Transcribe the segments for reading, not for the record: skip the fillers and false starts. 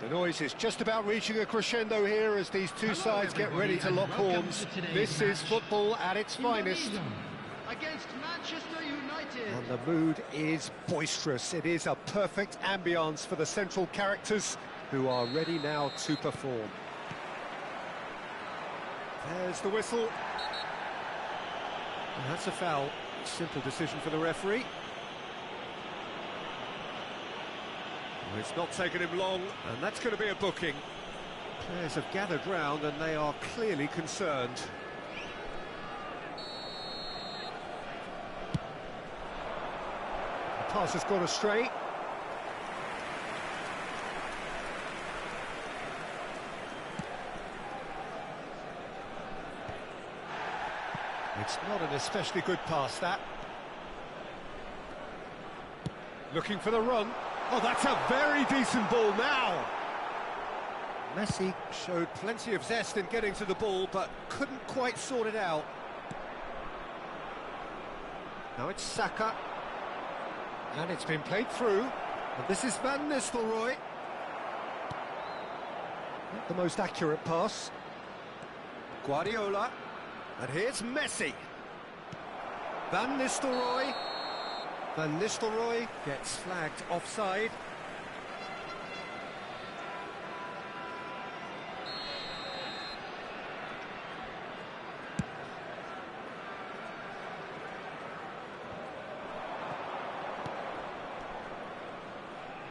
The noise is just about reaching a crescendo here as these two sides get ready to lock horns. This is football at its finest. Against Manchester United. And the mood is boisterous. It is a perfect ambience for the central characters who are ready now to perform. There's the whistle. And that's a foul. Simple decision for the referee. It's not taken him long, and that's going to be a booking. Players have gathered round, and they are clearly concerned. The pass has gone astray. It's not an especially good pass, that. Looking for the run. Oh, that's a very decent ball now. Messi showed plenty of zest in getting to the ball, but couldn't quite sort it out. Now it's Saka. And it's been played through. And this is Van Nistelrooy. Not the most accurate pass. Guardiola. And here's Messi. Van Nistelrooy. Van Nistelrooy gets flagged offside.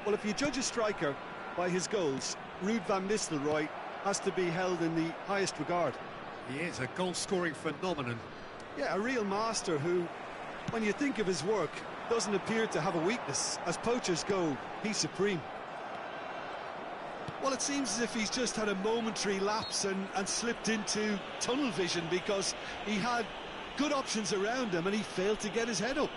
Well, if you judge a striker by his goals, Ruben van Nistelrooy has to be held in the highest regard. He is a goal-scoring phenomenon. Yeah, a real master who, when you think of his work, doesn't appear to have a weakness. As poachers go, he's supreme. Well, it seems as if he's just had a momentary lapse and slipped into tunnel vision because he had good options around him and he failed to get his head up.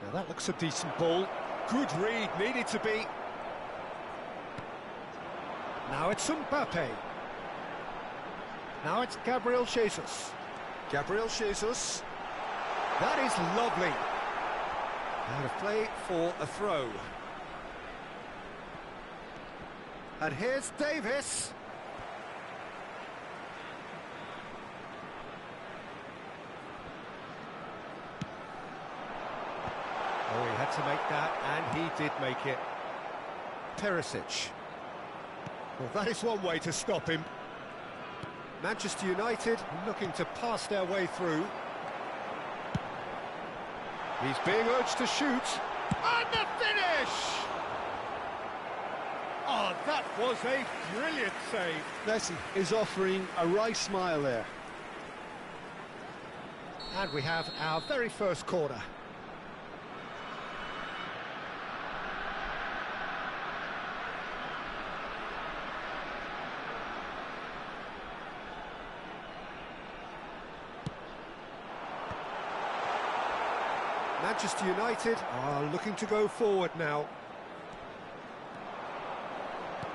Now that looks a decent ball. Good read, needed to be. Now it's Mbappe. Now it's Gabriel Jesus. Gabriel Jesus. That is lovely. Out of play for a throw. And here's Davis. Oh, he had to make that, and he did make it. Perisic. Well, that is one way to stop him. Manchester United looking to pass their way through. He's being urged to shoot. And the finish! Oh, that was a brilliant save. Messi is offering a wry smile there. And we have our very first corner. Manchester United are looking to go forward now.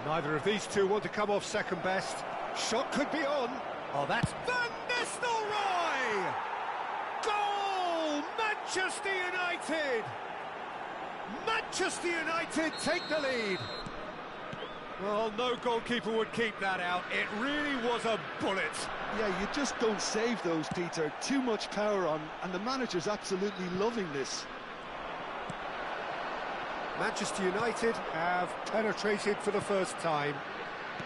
Neither of these two want to come off second best. Shot could be on. Oh, that's Van Nistelrooy! Goal! Manchester United! Manchester United take the lead. Well, no goalkeeper would keep that out. It really was a bullet. Yeah, you just don't save those, Peter. Too much power on, and the manager's absolutely loving this. Manchester United have penetrated for the first time.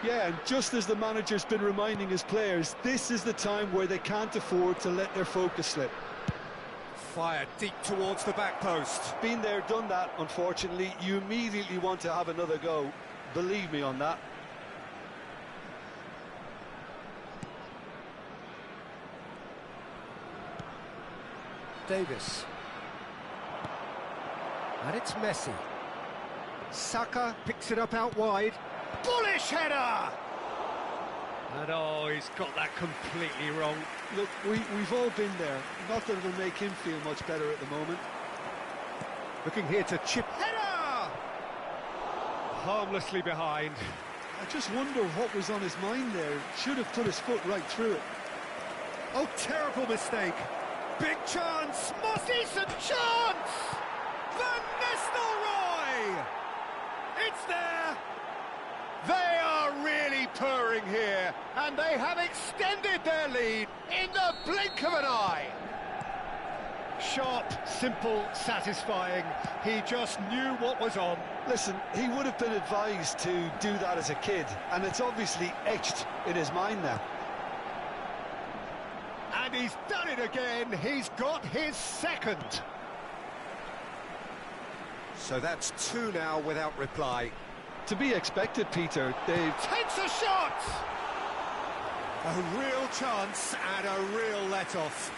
Yeah, and just as the manager's been reminding his players, this is the time where they can't afford to let their focus slip. Fired deep towards the back post. Been there, done that, unfortunately. You immediately want to have another go. Believe me on that. Davis. And it's Messi. Saka picks it up out wide. Bullish header! And oh, he's got that completely wrong. Look, we've all been there. Not that it'll make him feel much better at the moment. Looking here to chip. Header! Harmlessly behind. I just wonder what was on his mind there. Should have put his foot right through it. Oh, terrible mistake. Big chance, most decent chance! Van Nistelrooy! It's there! They are really purring here, and they have extended their lead in the blink of an eye. Sharp, simple, satisfying. He just knew what was on. Listen, he would have been advised to do that as a kid, and it's obviously etched in his mind now. And he's done it again. He's got his second. So that's two now without reply. To be expected, Peter. They've... Takes a shot! A real chance and a real let-off.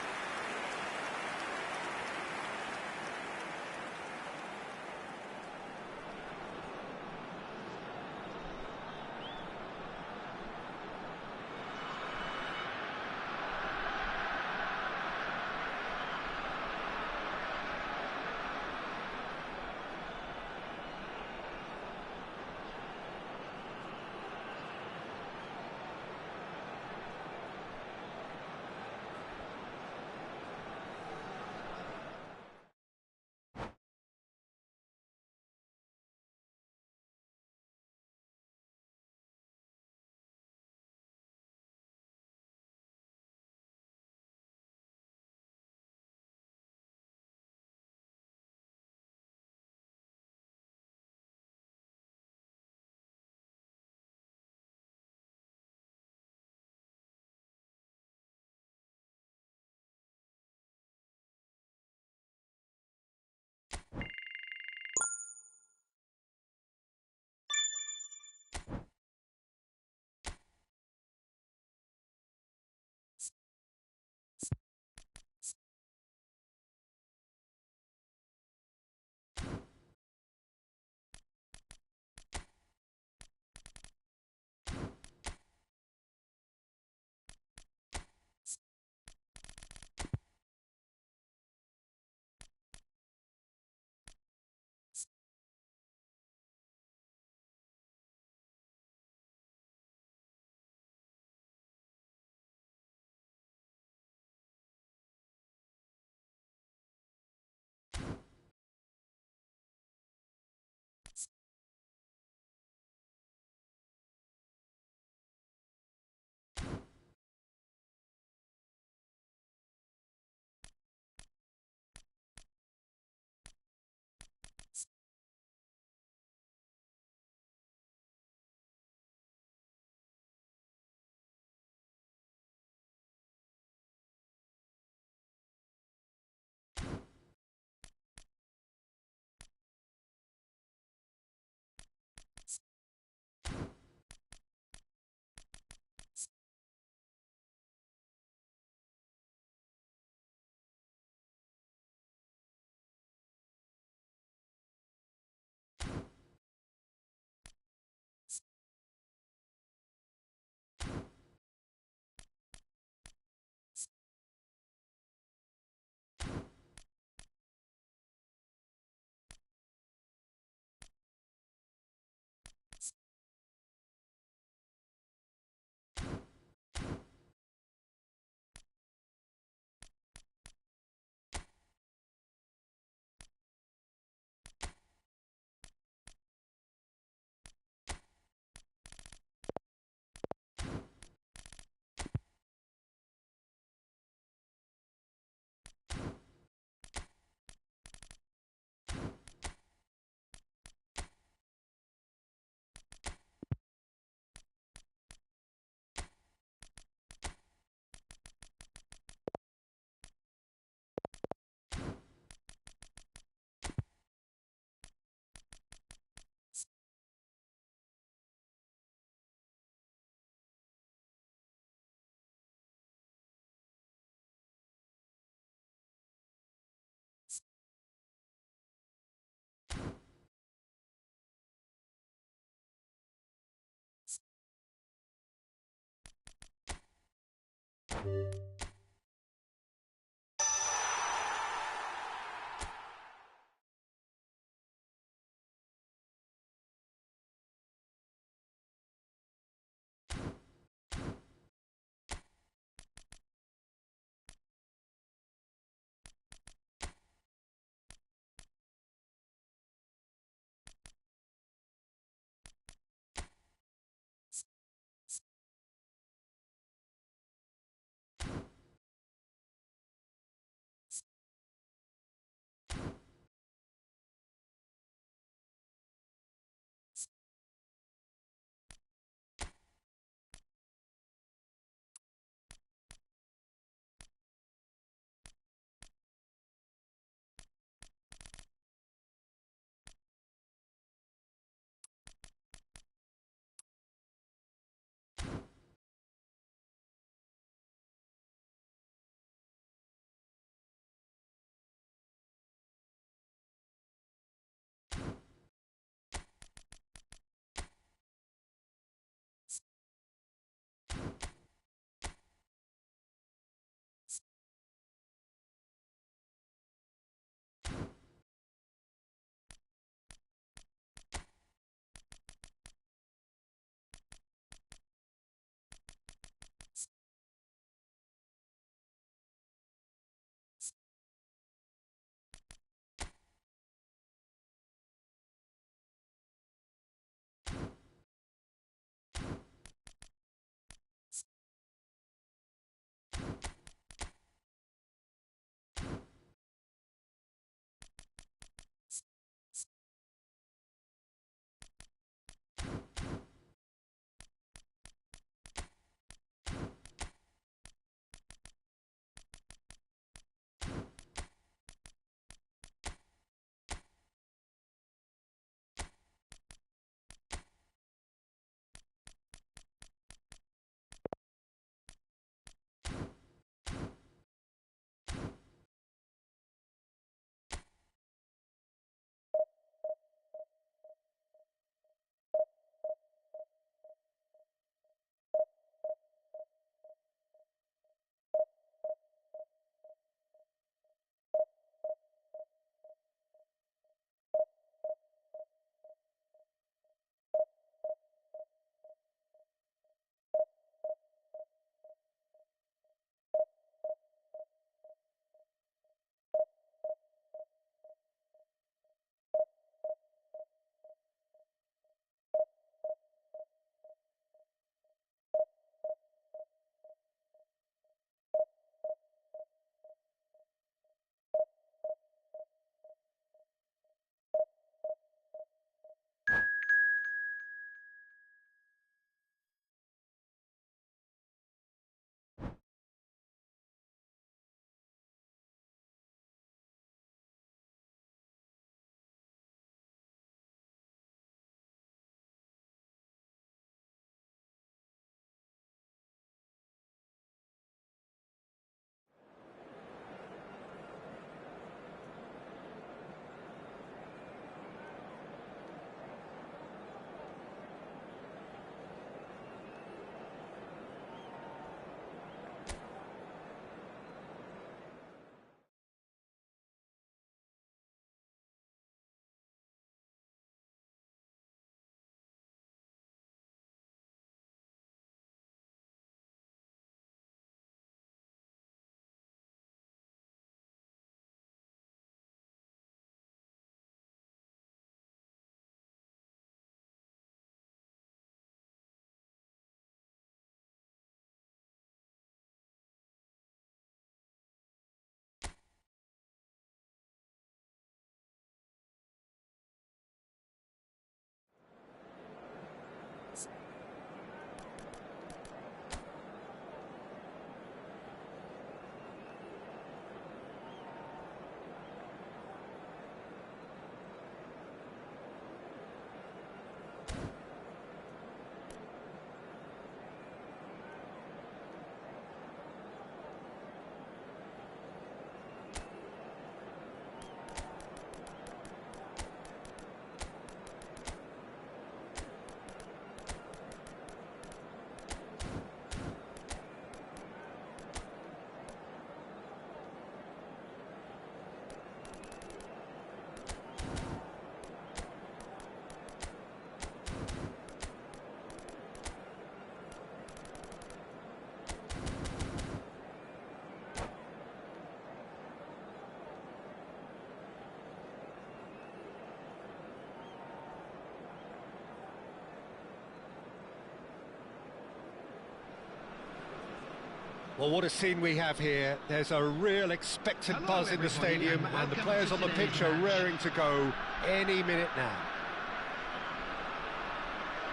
Well, what a scene we have here. There's a real expectant buzz in the stadium, and the players on the pitch are raring to go any minute now.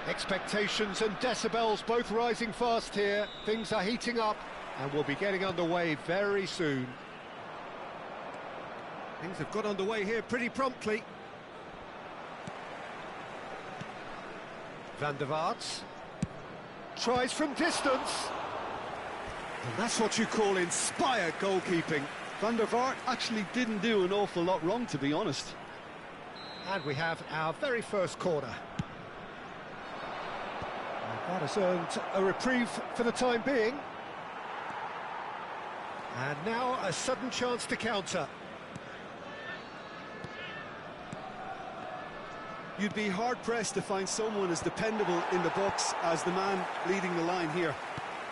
Expectations and decibels both rising fast here. Things are heating up, and we'll be getting underway very soon. Things have got underway here pretty promptly. Van der Vaart tries from distance. And that's what you call inspired goalkeeping. Van der Vaart actually didn't do an awful lot wrong, to be honest. And we have our very first corner. And that has earned a reprieve for the time being. And now a sudden chance to counter. You'd be hard-pressed to find someone as dependable in the box as the man leading the line here.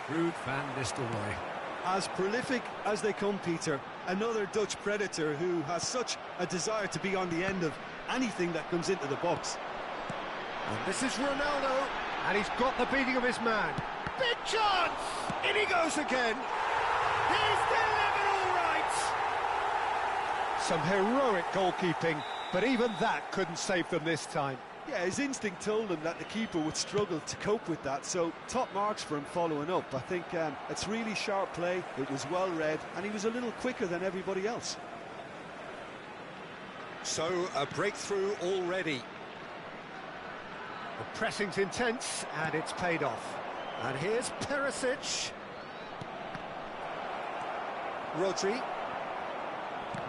Ruud van Nistelrooy. As prolific as they come, Peter, another Dutch predator who has such a desire to be on the end of anything that comes into the box. And this is Ronaldo, and he's got the beating of his man. Big chance! In he goes again. He's delivered all right. Some heroic goalkeeping, but even that couldn't save them this time. Yeah, his instinct told him that the keeper would struggle to cope with that, so top marks for him following up. I think it's really sharp play, it was well read, and he was a little quicker than everybody else. So, a breakthrough already. The pressing's intense, and it's paid off. And here's Perisic. Rodri.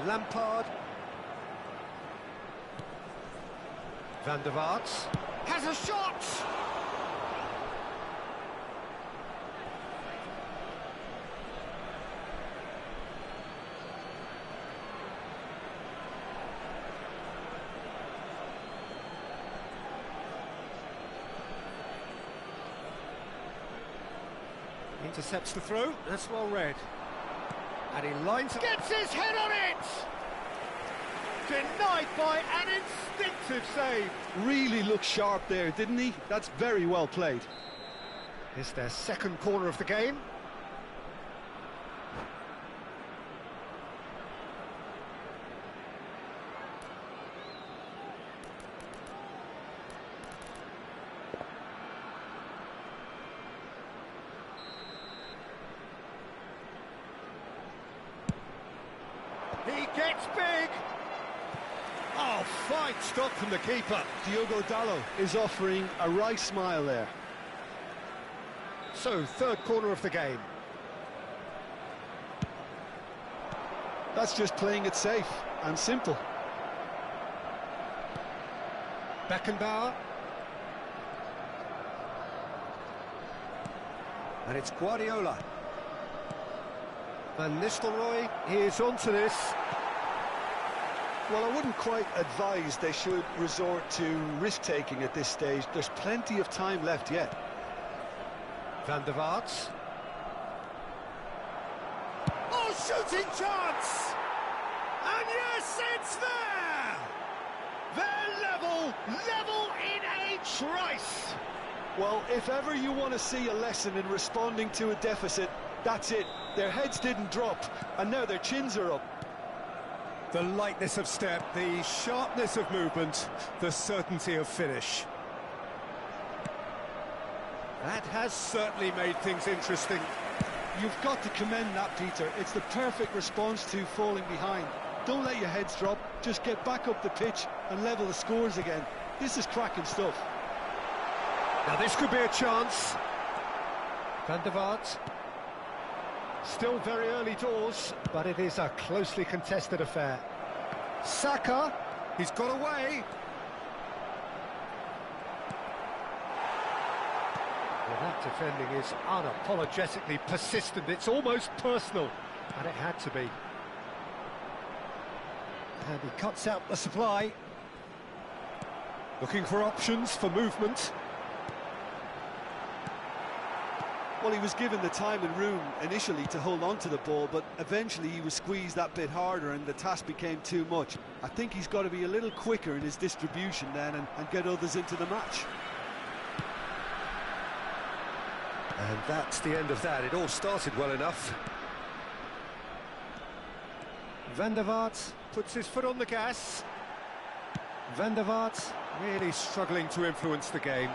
Lampard. Van der Vaart has a shot! Intercepts the throw, that's well read. And he lines up, gets his head on it! Denied by an instinctive save. Really looked sharp there, didn't he? That's very well played. It's their second corner of the game. He gets big. Oh, fine stop from the keeper. Diogo Dalot is offering a wry smile there. So, third corner of the game. That's just playing it safe and simple. Beckenbauer. And it's Guardiola. Van Nistelrooy is onto this. Well, I wouldn't quite advise they should resort to risk-taking at this stage. There's plenty of time left yet. Van der Vaart. Oh, shooting chance! And yes, it's there! They're level in a trice! Well, if ever you want to see a lesson in responding to a deficit, that's it. Their heads didn't drop, and now their chins are up. The lightness of step, the sharpness of movement, the certainty of finish. That has certainly made things interesting. You've got to commend that, Peter. It's the perfect response to falling behind. Don't let your heads drop, just get back up the pitch and level the scores again. This is cracking stuff. Now this could be a chance. Van der Vaart. Still very early doors, but it is a closely contested affair. Saka, he's got away. Well, that defending is unapologetically persistent. It's almost personal, and it had to be. And he cuts out the supply. Looking for options for movement. Well, he was given the time and room initially to hold on to the ball, but eventually he was squeezed that bit harder and the task became too much. I think he's got to be a little quicker in his distribution then and get others into the match. And that's the end of that. It all started well enough. Van der Vaart puts his foot on the gas. Van der Vaart really struggling to influence the game.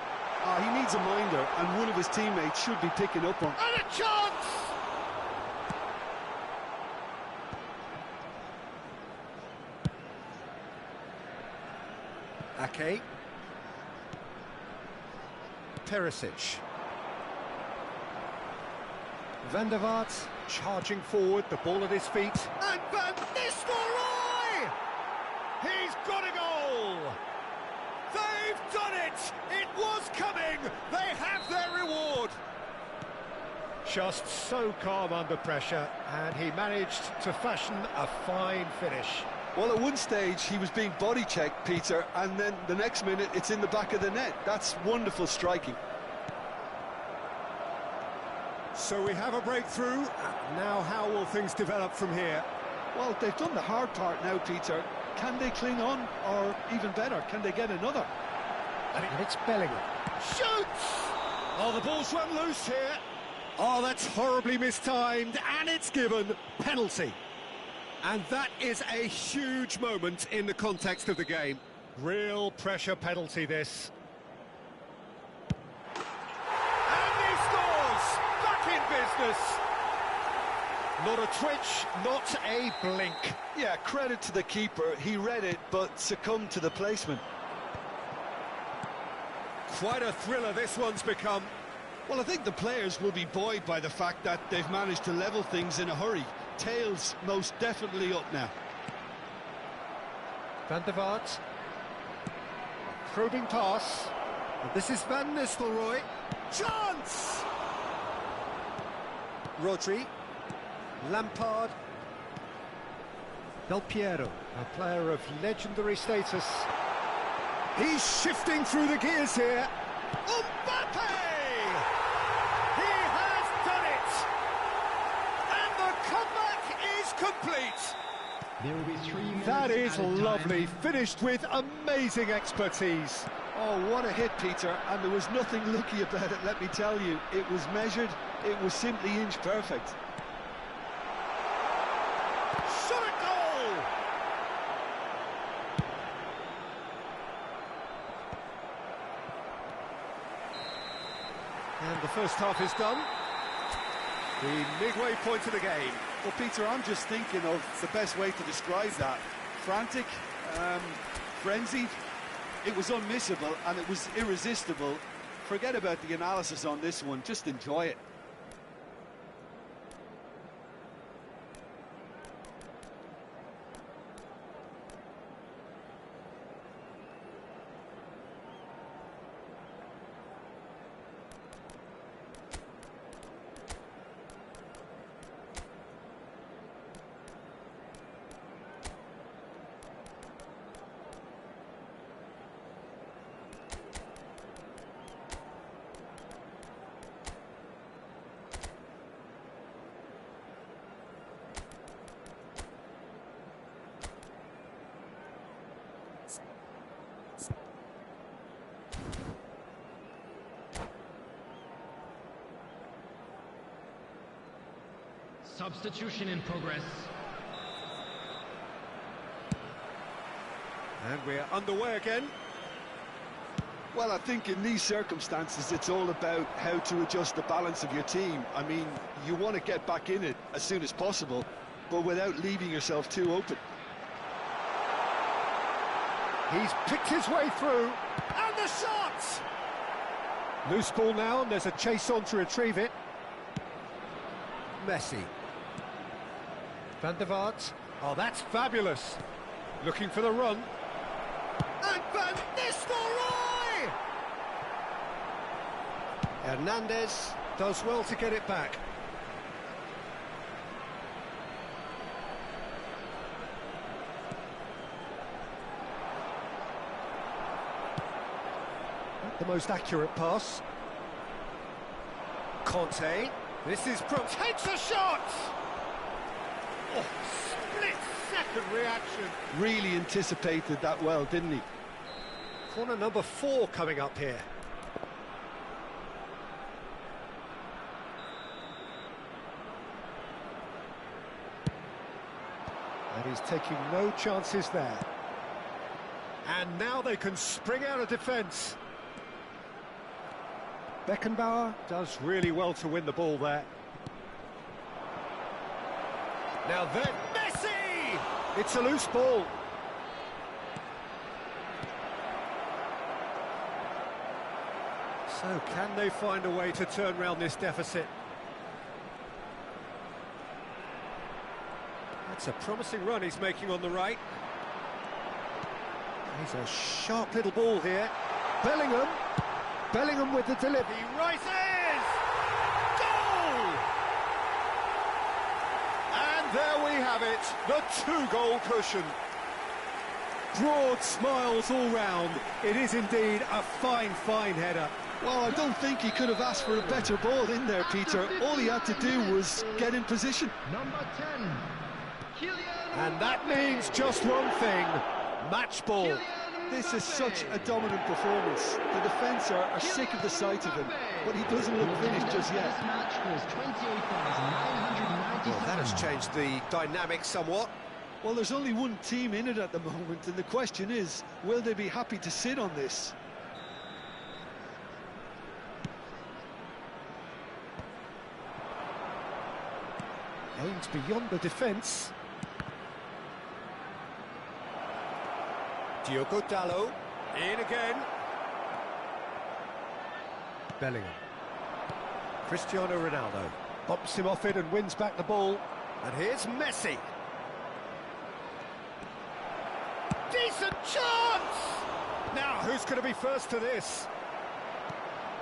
He needs a minder, and one of his teammates should be picking up on. And a chance! Ake. Perisic. Van der Vaart charging forward, the ball at his feet. And Van Nistelrooy! He's got a goal! They've done it! It was coming! They have their reward! Just so calm under pressure, and he managed to fashion a fine finish. Well, at one stage he was being body checked, Peter, and then the next minute it's in the back of the net. That's wonderful striking. So we have a breakthrough. Now how will things develop from here? Well, they've done the hard part now, Peter. Can they cling on, or even better, can they get another? And it's Bellingham. Shoots! Oh, the ball's run loose here. Oh, that's horribly mistimed, and it's given penalty. And that is a huge moment in the context of the game. Real pressure penalty, this. And he scores! Back in business! Not a twitch, not a blink. Yeah, credit to the keeper. He read it, but succumbed to the placement. Quite a thriller this one's become. Well, I think the players will be buoyed by the fact that they've managed to level things in a hurry. Tails most definitely up now. Van der Vaart. Probing pass. And this is Van Nistelrooy. Chance! Rodri. Lampard. Del Piero, a player of legendary status. He's shifting through the gears here. Mbappe! He has done it! And the comeback is complete. There will be 3 minutes. That is added time. lovely, finished with amazing expertise. Oh, what a hit, Peter, and there was nothing lucky about it, let me tell you. It was measured, it was simply inch perfect. Shot a goal! And the first half is done. The midway point of the game. Well, Peter, I'm just thinking of the best way to describe that. Frantic, frenzied. It was unmissable and it was irresistible. Forget about the analysis on this one, just enjoy it. Substitution in progress. And we're underway again. Well, I think in these circumstances, it's all about how to adjust the balance of your team. I mean, you want to get back in it as soon as possible, but without leaving yourself too open. He's picked his way through, and the shot! Loose ball now, and there's a chase on to retrieve it. Messi. Van der Vaart. Oh, that's fabulous. Looking for the run. And Van Nistelrooy! Hernandez does well to get it back. Not the most accurate pass. Conte. This is Brooks. Takes a shot! Oh, split-second reaction. Really anticipated that well, didn't he? Corner number 4 coming up here. And he's taking no chances there. And now they can spring out of defence. Beckenbauer does really well to win the ball there. Now then, Messi! It's a loose ball. So can they find a way to turn round this deficit? That's a promising run he's making on the right. He's a sharp little ball here. Bellingham with the delivery. He rises! Goal! And there we have it, the two-goal cushion. Broad smiles all round. It is indeed a fine, fine header. Well, I don't think he could have asked for a better ball in there, Peter. All he had to do was get in position. Number 10, And that means just one thing, match ball. This is such a dominant performance. The defence are sick of the sight of him, but he doesn't look finished just yet. This match was 28,997. Well, that has changed the dynamic somewhat. Well, there's only one team in it at the moment, and the question is, will they be happy to sit on this? Aimed beyond the defence. Diogo Dalot, in again. Bellingham. Cristiano Ronaldo bumps him off it and wins back the ball. And here's Messi. Decent chance! Now, who's going to be first to this?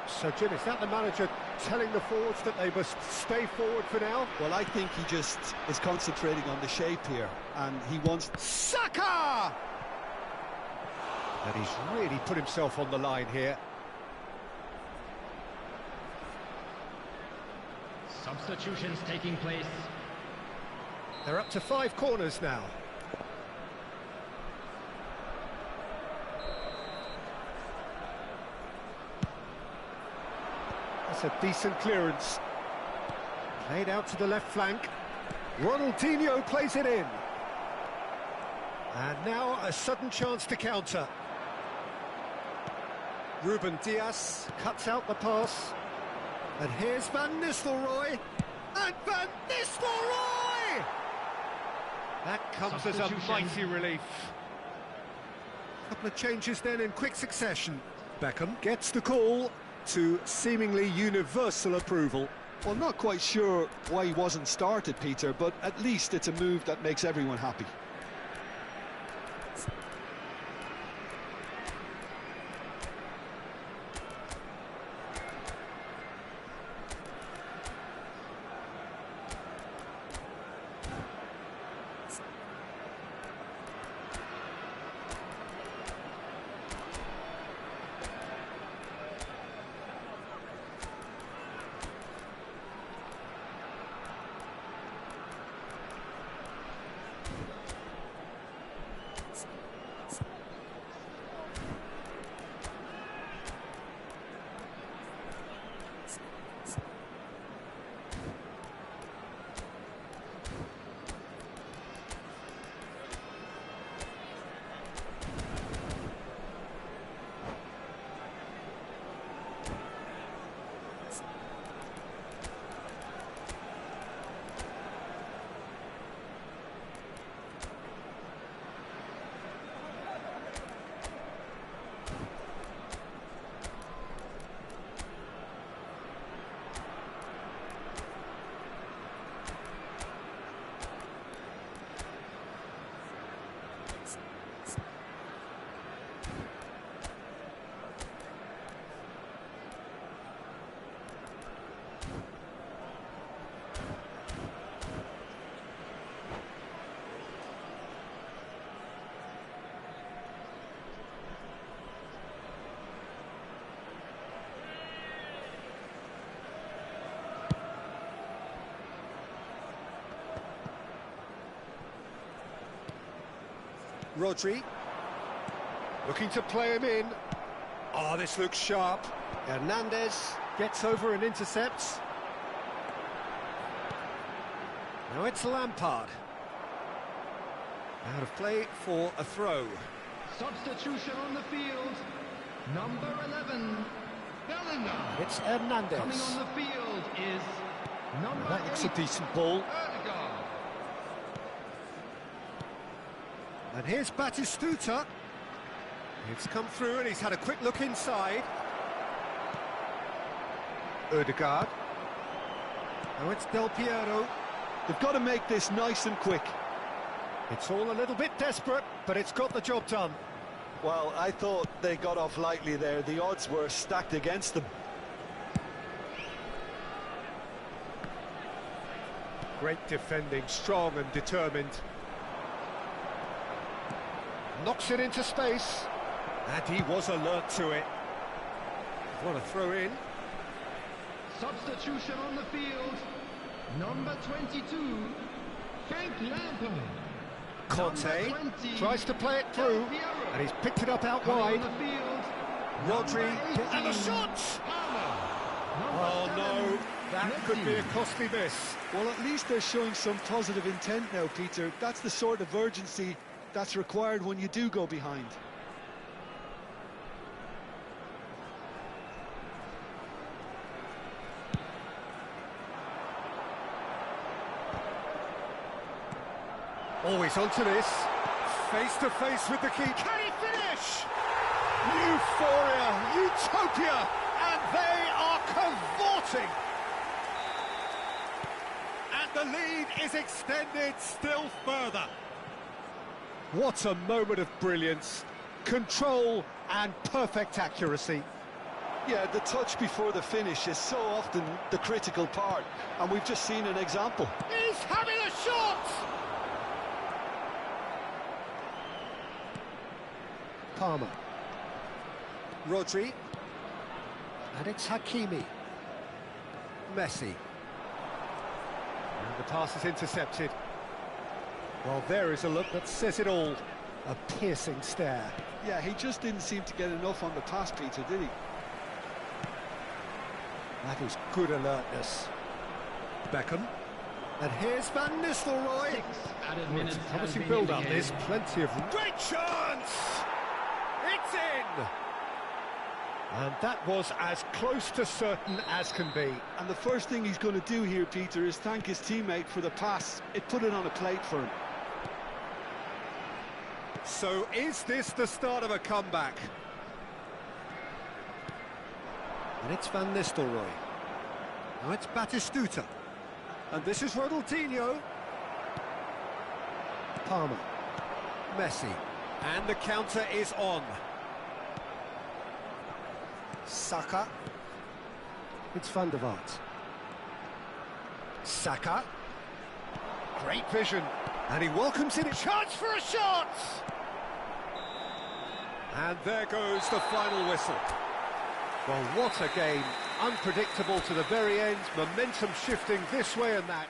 So, Jim, is that the manager telling the forwards that they must stay forward for now? Well, I think he just is concentrating on the shape here, and he wants... Saka! And he's really put himself on the line here. Substitutions taking place. They're up to 5 corners now. That's a decent clearance. Played out to the left flank. Ronaldinho plays it in. And now a sudden chance to counter. Ruben Dias cuts out the pass. And here's Van Nistelrooy. And Van Nistelrooy! That comes as a mighty relief. Couple of changes then in quick succession. Beckham gets the call to seemingly universal approval. Well, not quite sure why he wasn't started, Peter, but at least it's a move that makes everyone happy. Rodri, looking to play him in. Oh, this looks sharp. Hernandez gets over and intercepts. Now it's Lampard. Out of play for a throw. Substitution on the field. Number 11, Bellingham. It's Hernandez. Coming on the field is number That looks a 8, decent ball. Odegaard. And here's Batistuta. It's come through and he's had a quick look inside. Odegaard. Now it's Del Piero. They've got to make this nice and quick. It's all a little bit desperate, but it's got the job done. Well, I thought they got off lightly there. The odds were stacked against them. Great defending, strong and determined. Knocks it into space. And he was alert to it. What a throw in. Substitution on the field. Number 22, Frank Lampard. Conte Number 20, tries to play it through, Del Piero. and he's picked it up out Coming wide. on the field. Rodri, Number and a 18, shot! Palmer. Oh Number no, 7, that could be a Messi. costly miss. Well, at least they're showing some positive intent now, Peter. That's the sort of urgency that's required when you do go behind. Always onto this. Face to face with the key. Can he finish? Euphoria, utopia, and they are cavorting. And the lead is extended still further. What a moment of brilliance. Control and perfect accuracy. Yeah, the touch before the finish is so often the critical part, and we've just seen an example. He's having a shot! Palmer. Rodri. And it's Hakimi. Messi. And the pass is intercepted. Well, there is a look that says it all. A piercing stare. Yeah, he just didn't seem to get enough on the pass, Peter, did he? That is good alertness. Beckham. And here's Van Nistelrooy. 6 added Oh, minutes it's a have promising been build-up. indicated. There's plenty of great chance. It's in. And that was as close to certain as can be. And the first thing he's going to do here, Peter, is thank his teammate for the pass. It put it on a plate for him. So is this the start of a comeback? And it's Van Nistelrooy. Now it's Batistuta. And this is Ronaldinho. Palmer. Messi. And the counter is on. Saka. It's Van der Vaart. Saka. Great vision. And he welcomes in a chance for a shot! And there goes the final whistle. Well, what a game. Unpredictable to the very end. Momentum shifting this way and that.